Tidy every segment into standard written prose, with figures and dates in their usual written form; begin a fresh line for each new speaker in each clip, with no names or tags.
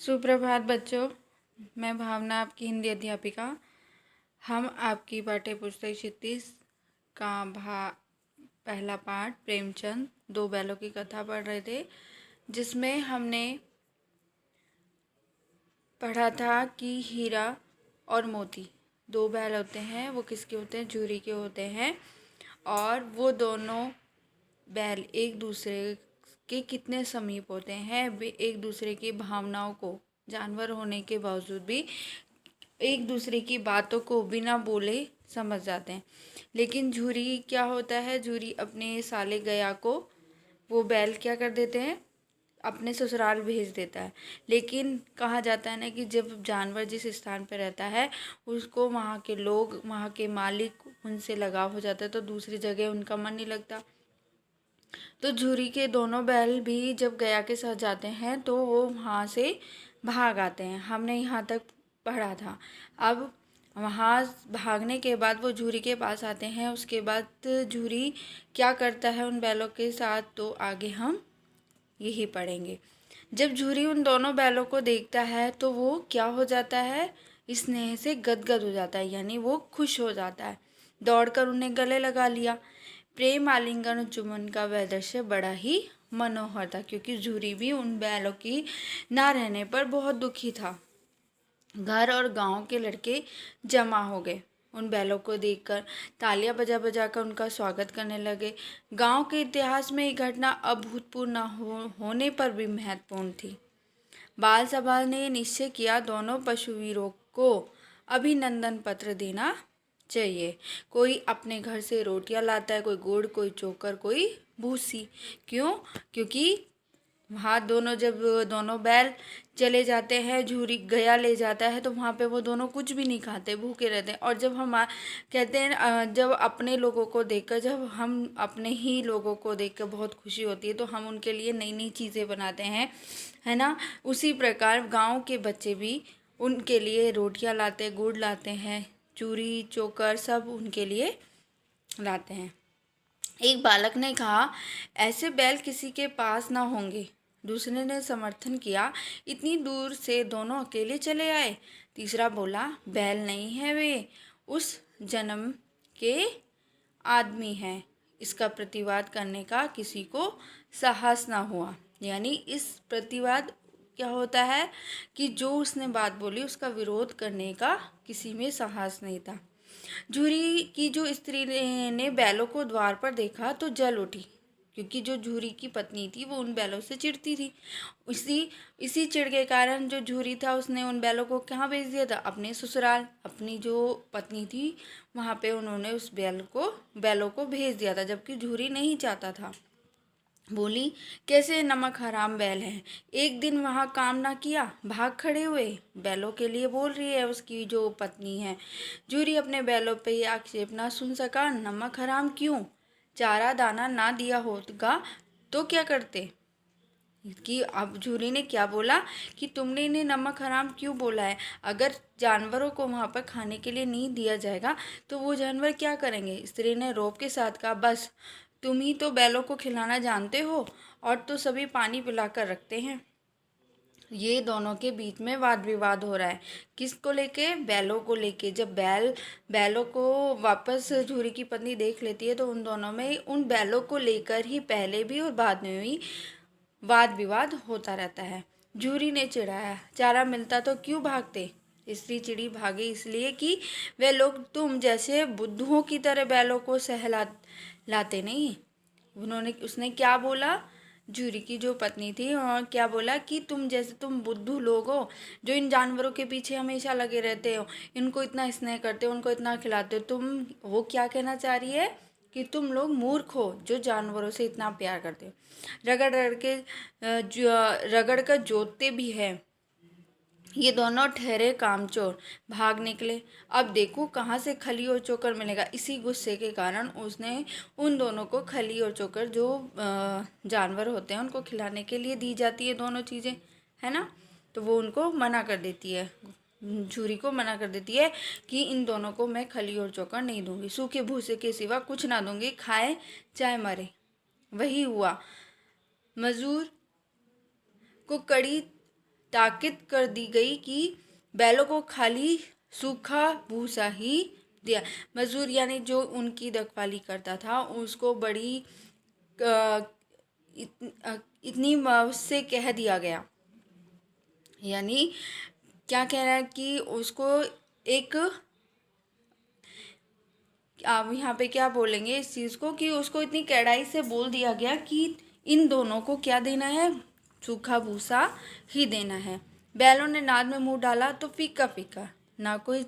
सुप्रभात बच्चों, मैं भावना आपकी हिंदी अध्यापिका। हम आपकी पाठ्य पुस्तक 36 का पहला पाठ प्रेमचंद दो बैलों की कथा पढ़ रहे थे, जिसमें हमने पढ़ा था कि हीरा और मोती दो बैल होते हैं। वो किसके होते हैं? जूरी के होते हैं। और वो दोनों बैल एक दूसरे के कितने समीप होते हैं। वे एक दूसरे की भावनाओं को, जानवर होने के बावजूद भी एक दूसरे की बातों को बिना बोले समझ जाते हैं। लेकिन झूरी क्या होता है? झूरी अपने साले गया को वो बैल क्या कर देते हैं? अपने ससुराल भेज देता है। लेकिन कहा जाता है ना कि जब जानवर जिस स्थान पर रहता है उसको वहाँ के लोग, वहाँ के मालिक उनसे लगाव हो जाता है, तो दूसरी जगह उनका मन नहीं लगता। तो झूरी के दोनों बैल भी जब गया के साथ जाते हैं तो वो वहाँ से भाग आते हैं। हमने यहाँ तक पढ़ा था। अब वहाँ भागने के बाद वो झूरी के पास आते हैं। उसके बाद झूरी क्या करता है उन बैलों के साथ, तो आगे हम यही पढ़ेंगे। जब झूरी उन दोनों बैलों को देखता है तो वो क्या हो जाता है? स्नेह से गदगद हो जाता है, यानी वो खुश हो जाता है। दौड़कर उन्हें गले लगा लिया। प्रेम आलिंगन और चुम्बन का वह दृश्य बड़ा ही मनोहर था, क्योंकि झूरी भी उन बैलों की ना रहने पर बहुत दुखी था। घर और गांव के लड़के जमा हो गए। उन बैलों को देखकर तालियां बजा बजा कर उनका स्वागत करने लगे। गांव के इतिहास में ये घटना अभूतपूर्व न होने पर भी महत्वपूर्ण थी। बाल सभा ने निश्चय किया दोनों पशुवीरों को अभिनंदन पत्र देना चाहिए। कोई अपने घर से रोटियां लाता है, कोई गुड़, कोई चोकर, कोई भूसी। क्यों? क्योंकि वहाँ जब दोनों बैल चले जाते हैं, झूरी गया ले जाता है, तो वहाँ पे वो दोनों कुछ भी नहीं खाते, भूखे रहते हैं। और जब हम कहते हैं, जब अपने लोगों को देखकर, जब हम अपने ही लोगों को देखकर बहुत खुशी होती है, तो हम उनके लिए नई नई चीज़ें बनाते हैं, है ना। उसी प्रकार गांव के बच्चे भी उनके लिए रोटियां लाते, गुड़ लाते हैं, चूरी चोकर सब उनके लिए लाते हैं। एक बालक ने कहा, ऐसे बैल किसी के पास ना होंगे। दूसरे ने समर्थन किया, इतनी दूर से दोनों अकेले चले आए। तीसरा बोला, बैल नहीं है, वे उस जन्म के आदमी हैं। इसका प्रतिवाद करने का किसी को साहस ना हुआ। यानी इस प्रतिवाद क्या होता है कि जो उसने बात बोली उसका विरोध करने का किसी में साहस नहीं था। झूरी की जो स्त्री ने बैलों को द्वार पर देखा तो जल उठी, क्योंकि जो झूरी की पत्नी थी वो उन बैलों से चिढ़ती थी। इसी चिढ़ के कारण जो झूरी था उसने उन बैलों को कहाँ भेज दिया था? अपने ससुराल। अपनी जो पत्नी थी वहाँ पे उन्होंने उस बैलों को भेज दिया था, जबकि झूरी नहीं चाहता था। बोली, कैसे नमक हराम बैल हैं, एक दिन वहाँ काम ना किया, भाग खड़े हुए। बैलों के लिए बोल रही है उसकी जो पत्नी है। जूरी अपने बैलों पे ये आक्षेप ना सुन सका। नमक हराम क्यों? चारा दाना ना दिया होगा तो क्या करते? कि अब जूरी ने क्या बोला कि तुमने इन्हें नमक हराम क्यों बोला है? अगर जानवरों को वहाँ पर खाने के लिए नहीं दिया जाएगा तो वो जानवर क्या करेंगे? स्त्री ने रोब के साथ कहा, बस तुम ही तो बैलों को खिलाना जानते हो, और तो सभी पानी पिलाकर रखते हैं। ये दोनों के बीच में वाद विवाद हो रहा है। किसको लेके? बैलों को लेके। जब बैलों को वापस झूरी की पत्नी देख लेती है तो उन दोनों में उन बैलों को लेकर ही पहले भी और बाद में भी वाद विवाद होता रहता है। झूरी ने चिढ़ाया, चारा मिलता तो क्यों भागते? स्त्री भागे इसलिए कि वे लोग तुम जैसे बुद्धुओं की तरह बैलों को लाते नहीं। उसने क्या बोला? जूरी की जो पत्नी थी, और क्या बोला कि तुम बुद्धू लोग हो जो इन जानवरों के पीछे हमेशा लगे रहते हो, इनको इतना स्नेह करते हो, उनको इतना खिलाते हो। वो क्या कहना चाह रही है कि तुम लोग मूर्ख हो जो जानवरों से इतना प्यार करते हो। रगड़ कर जोतते भी है। ये दोनों ठहरे कामचोर भाग निकले। अब देखो कहाँ से खली और चोकर मिलेगा। इसी गुस्से के कारण उसने उन दोनों को खली और चोकर, जो जानवर होते हैं उनको खिलाने के लिए दी जाती है दोनों चीज़ें, है ना, तो वो उनको मना कर देती है। झूरी को मना कर देती है कि इन दोनों को मैं खली और चोकर नहीं दूंगी, सूखे भूसे के सिवा कुछ ना दूंगी, खाए चाहे मरे। वही हुआ। मजदूर को कड़ी ताकीद कर दी गई कि बैलों को खाली सूखा भूसा ही दिया। मजदूर यानी जो उनकी रखवाली करता था उसको बड़ी इतनी से कह दिया गया, यानी क्या कह रहा है कि उसको एक, आप यहाँ पे क्या बोलेंगे इस चीज़ को, कि उसको इतनी कड़ाई से बोल दिया गया कि इन दोनों को क्या देना है, सूखा भूसा ही देना है। बैलों ने नाद में मुंह डाला तो फीका फीका, ना कोई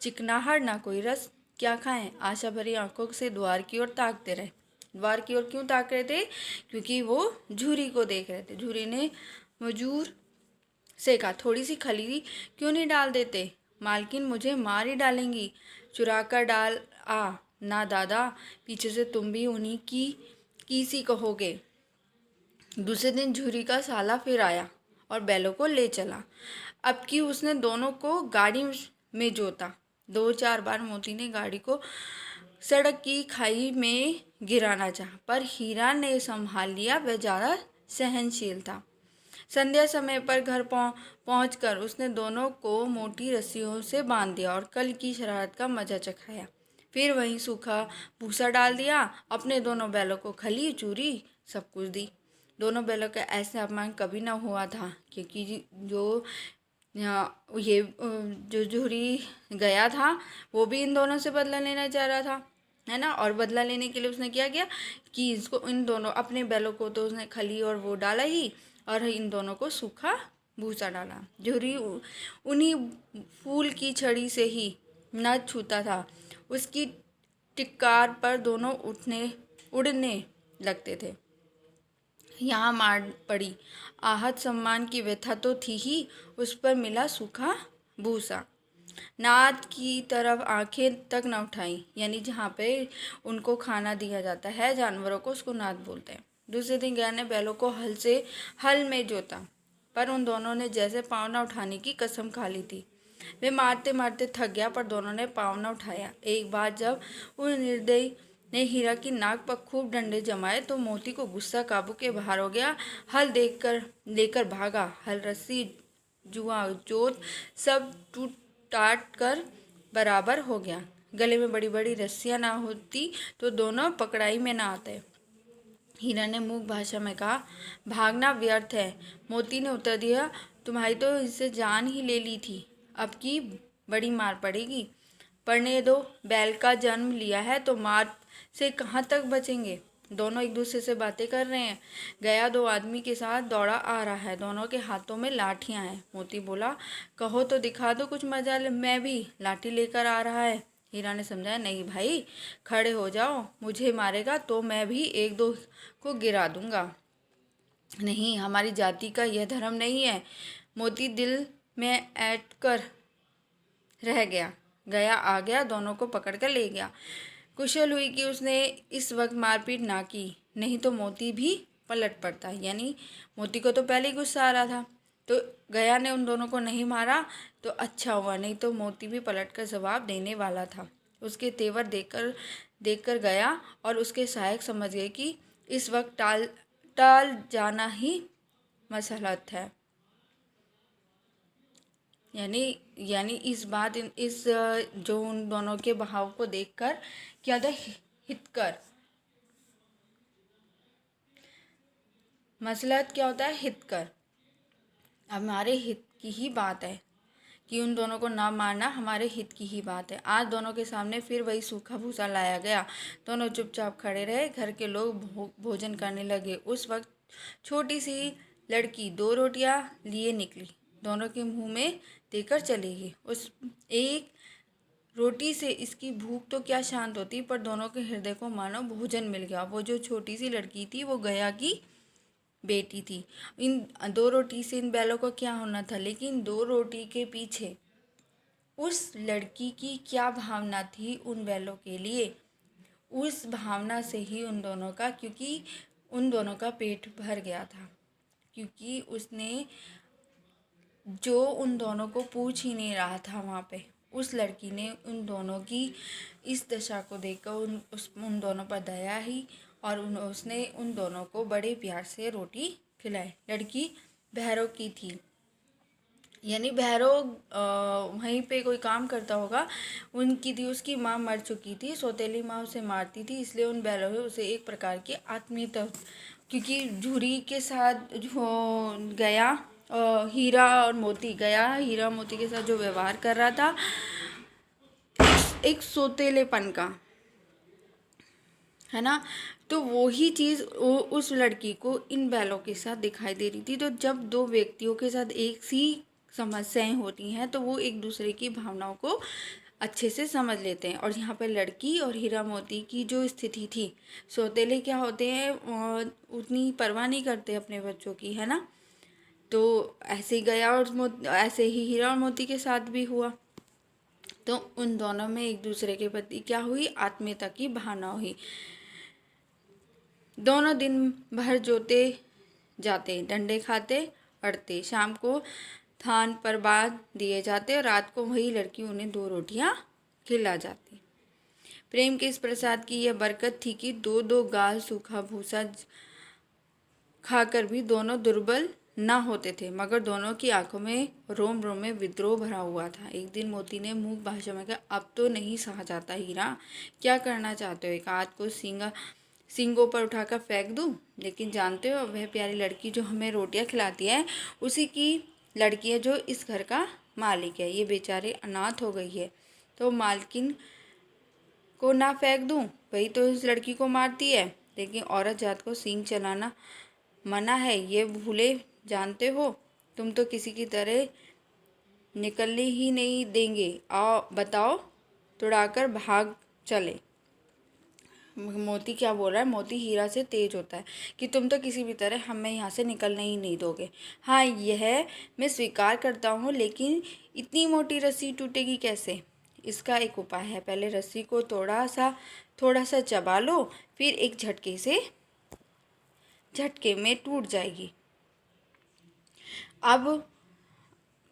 चिकनाहट ना कोई रस, क्या खाएं। आशा भरी आंखों से द्वार की ओर ताकते रहे। द्वार की ओर क्यों ताक रहे थे? क्योंकि वो झूरी को देख रहे थे। झूरी ने मजूर से कहा, थोड़ी सी खली क्यों नहीं डाल देते? मालकिन मुझे मार ही डालेंगी। चुरा कर डाल आ ना दादा, पीछे से तुम भी उन्हीं की सी कहोगे। दूसरे दिन झूरी का साला फिर आया और बैलों को ले चला। अब की उसने दोनों को गाड़ी में जोता। 2-4 बार मोती ने गाड़ी को सड़क की खाई में गिराना चाहा, पर हीरा ने संभाल लिया। वह ज़्यादा सहनशील था। संध्या समय पर घर पहुंचकर उसने दोनों को मोटी रस्सियों से बांध दिया और कल की शरारत का मजा चखाया। फिर वहीं सूखा भूसा डाल दिया। अपने दोनों बैलों को खली चूरी सब कुछ दी। दोनों बैलों का ऐसे अपमान कभी ना हुआ था, क्योंकि जो झूरी गया था वो भी इन दोनों से बदला लेना चाह रहा था, है ना। और बदला लेने के लिए उसने क्या किया कि इसको, इन दोनों अपने बैलों को तो उसने खली और वो डाला ही, और इन दोनों को सूखा भूसा डाला। झूरी उन्हीं फूल की छड़ी से ही न छूता था। उसकी टिक्कार पर दोनों उड़ने लगते थे। यहाँ मार पड़ी। आहत सम्मान की व्यथा तो थी ही, उस पर मिला सूखा भूसा। नाद की तरफ आंखें तक न उठाई, यानी जहाँ पे उनको खाना दिया जाता है जानवरों को, उसको नाद बोलते हैं। दूसरे दिन गया ने बैलों को हल में जोता, पर उन दोनों ने जैसे पाँव न उठाने की कसम खा ली थी। वे मारते मारते थक गया, पर दोनों ने पाँव न उठाया। एक बार जब उन निर्दयी ने हीरा की नाक पर खूब डंडे जमाए तो मोती को गुस्सा काबू के बाहर हो गया। हल लेकर भागा। हल, रस्सी, जुआ, जोत सब टूट टाट कर बराबर हो गया। गले में बड़ी बड़ी रस्सियां ना होती तो दोनों पकड़ाई में ना आते। हीरा ने मूक भाषा में कहा, भागना व्यर्थ है। मोती ने उत्तर दिया, तुम्हारी तो इससे जान ही ले ली थी, अब की बड़ी मार पड़ेगी। पढ़ने दो, बैल का जन्म लिया है तो मार से कहाँ तक बचेंगे। दोनों एक दूसरे से बातें कर रहे हैं। गया 2 आदमी के साथ दौड़ा आ रहा है, दोनों के हाथों में लाठियां हैं। मोती बोला, कहो तो दिखा दो कुछ मजा, मैं भी लाठी लेकर आ रहा है। हीरा ने समझाया, नहीं भाई, खड़े हो जाओ, मुझे मारेगा तो मैं भी 1-2 को गिरा दूंगा। नहीं, हमारी जाति का यह धर्म नहीं है। मोती दिल में ऐंठ कर रह गया। गया आ गया, दोनों को पकड़ कर ले गया। कुशल हुई कि उसने इस वक्त मारपीट ना की, नहीं तो मोती भी पलट पड़ता। यानी मोती को तो पहले ही गुस्सा आ रहा था, तो गया ने उन दोनों को नहीं मारा तो अच्छा हुआ, नहीं तो मोती भी पलट कर जवाब देने वाला था। उसके तेवर देखकर गया और उसके सहायक समझ गए कि इस वक्त टाल जाना ही मसलहत है। यानी इस जो उन दोनों के बहाव को देखकर क्या था, हितकर। मसलहत क्या होता है? हितकर। हमारे हित की ही बात है कि उन दोनों को ना मारना हमारे हित की ही बात है। आज दोनों के सामने फिर वही सूखा भूसा लाया गया। दोनों चुपचाप खड़े रहे। घर के लोग भोजन करने लगे। उस वक्त छोटी सी लड़की 2 रोटियां लिए निकली, दोनों के मुंह में देकर चली गई। उस एक रोटी से इसकी भूख तो क्या शांत होती, पर दोनों के हृदय को मानो भोजन मिल गया। वो जो छोटी सी लड़की थी वो गया की बेटी थी। इन 2 रोटी से इन बैलों को क्या होना था, लेकिन 2 रोटी के पीछे उस लड़की की क्या भावना थी उन बैलों के लिए, उस भावना से ही उन दोनों का, क्योंकि उन दोनों का पेट भर गया था, क्योंकि उसने जो उन दोनों को पूछ ही नहीं रहा था वहाँ पे, उस लड़की ने उन दोनों की इस दशा को देखकर उन दोनों पर दया ही, और उसने उन दोनों को बड़े प्यार से रोटी खिलाई। लड़की भैरव की थी। यानी भैरव वहीं पे कोई काम करता होगा, उनकी थी, उसकी माँ मर चुकी थी, सौतेली माँ उसे मारती थी, इसलिए उन बैलों ने उसे एक प्रकार की आत्मीयता, क्योंकि झूरी के साथ जो गया हीरा और मोती, गया हीरा मोती के साथ जो व्यवहार कर रहा था एक सौतेलेपन का, है ना, तो वो ही चीज़ उस लड़की को इन बैलों के साथ दिखाई दे रही थी। तो जब दो व्यक्तियों के साथ एक सी समस्याएं होती हैं तो वो एक दूसरे की भावनाओं को अच्छे से समझ लेते हैं। और यहाँ पे लड़की और हीरा मोती की जो स्थिति थी, सौतेले क्या होते हैं उतनी परवाह नहीं करते अपने बच्चों की, है ना, तो ऐसे ही गया और ऐसे ही हीरा और मोती के साथ भी हुआ। तो उन दोनों में एक दूसरे के प्रति क्या हुई, आत्मीयता की भावना हुई। दोनों दिन भर जोते जाते, डंडे खाते, अड़ते, शाम को थान पर बांध दिए जाते और रात को वही लड़की उन्हें 2 रोटियां खिला जाती। प्रेम के इस प्रसाद की यह बरकत थी कि 2-2 गाल सूखा भूसा खाकर भी दोनों दुर्बल न होते थे, मगर दोनों की आंखों में रोम रोम में विद्रोह भरा हुआ था। एक दिन मोती ने मूक भाषा में कहा, अब तो नहीं सहा जाता हीरा, क्या करना चाहते हो? एक हाथ को सींगों पर उठाकर फेंक दूं? लेकिन जानते हो वह प्यारी लड़की जो हमें रोटियां खिलाती है उसी की लड़की है जो इस घर का मालिक है, ये बेचारे अनाथ हो गई है, तो मालकिन को ना फेंक दूं? वही तो इस लड़की को मारती है। लेकिन औरत जात को सींग चलाना मना है, ये भूले जानते हो? तुम तो किसी की तरह निकलने ही नहीं देंगे। आओ बताओ, तुड़ाकर भाग चले। मोती क्या बोल रहा है, मोती हीरा से तेज होता है कि तुम तो किसी भी तरह हमें यहाँ से निकलने ही नहीं दोगे। हाँ, यह मैं स्वीकार करता हूँ, लेकिन इतनी मोटी रस्सी टूटेगी कैसे? इसका एक उपाय है, पहले रस्सी को थोड़ा सा चबा लो, फिर एक झटके में टूट जाएगी। अब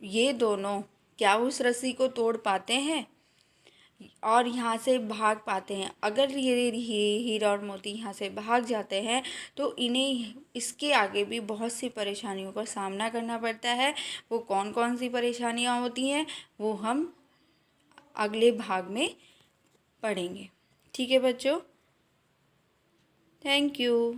ये दोनों क्या उस रस्सी को तोड़ पाते हैं और यहाँ से भाग पाते हैं? अगर ये हीरा और मोती यहाँ से भाग जाते हैं तो इन्हें इसके आगे भी बहुत सी परेशानियों का सामना करना पड़ता है। वो कौन कौन सी परेशानियाँ होती हैं वो हम अगले भाग में पढ़ेंगे। ठीक है बच्चों, थैंक यू।